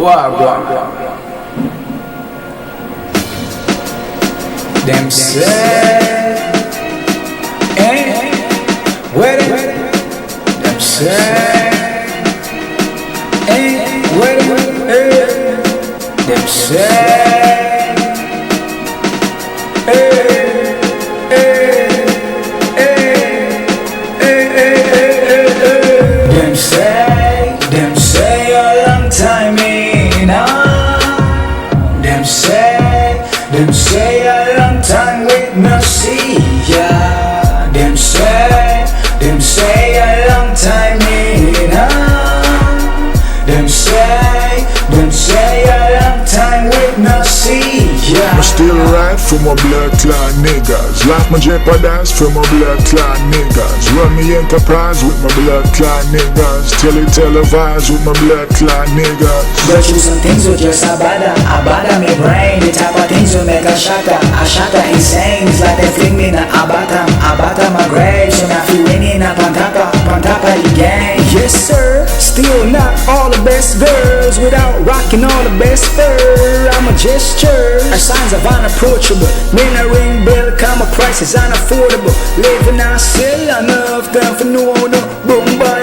Wagwan. Them say, wait, them say, wait, them say, them say a long time in, them say a long time with no see ya. Them say a long time in, them say a long time with no see ya. I still ride for my blood clot niggas. Life my jeopardize for my blood clot niggas. Run me enterprise with my blood clot niggas. Televised with my blood clot niggas. Go through some things with just a bada me brain. The type of things will make a shatter insane. It's like they fling me in a bata my grave. So now feel winning up on top of the game. Yes sir, still not all the best girls without rocking all the best fur. I'm a gesture, our signs of unapproachable. Men a ring bell, come a price is unaffordable. Living I sell enough time for no no. Boom bye,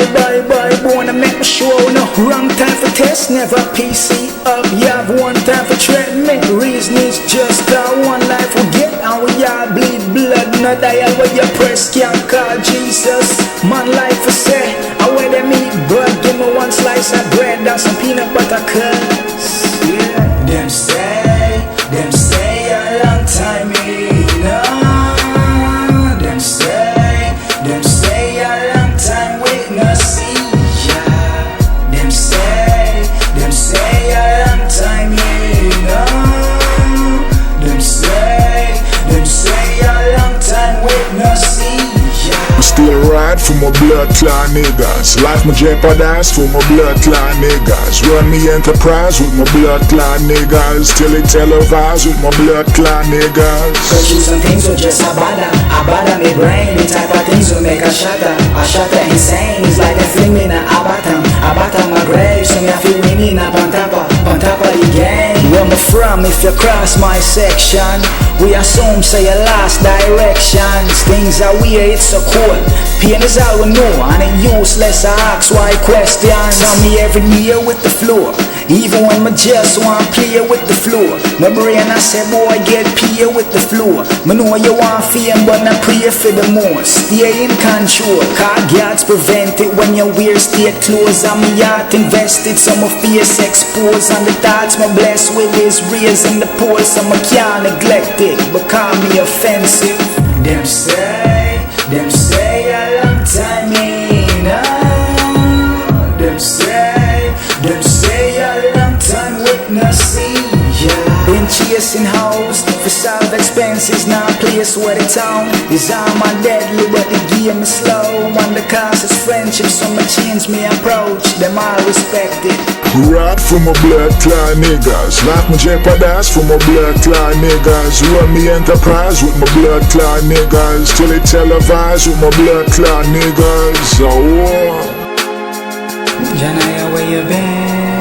wanna make me show no. Wrong time for test, never PC up. You have one time for treatment. Reason is just one life we get, and we all bleed blood. Not die where your press can't call Jesus. Man life for say, I wear them eat blood. Give me one slice of bread and some peanut butter cuts. Yeah. Them say a long time in. Them say a long time with no see ya. Them say a long time in. Them say a long time with no see ya. I still ride for my blood clot niggas. Life my jeopardize for my blood clot niggas. Run me enterprise with my blood clot niggas. Televised with my blood clot niggas. Go through some things with just a bada me brain. The type of things will make a shatter insane. It's like they fling me in a bata my grave. So me I feel winning up on top of the game. Where me from if you cross my section? We assume say your last directions. Things are weird, it's so cool. Pain is all we know, and it useless I ask why questions. Tell me every year with the floor, even when me just want play with the floor. My brain I say boy get pay with the floor. Me know you want fame but I pray for the most. Stay in control, cause God's prevent it when you wear state clothes. And me heart invested, so my face exposed. And the thoughts me blessed with is raising the poor. So me can't neglect it, but call me offensive. Them say a long time in. Them say a long time with no see ya. Been chasing hoes for solve expenses. Now a place where the town is armed and deadly, but the game is slow. And the cause is friendship, so me change me approach. Them all respect it. Ride for my blood clot niggas. Life my jeopardize for my blood clot niggas. Run me enterprise with my blood clot niggas. Televised with my blood clot niggas. Jani, where you been?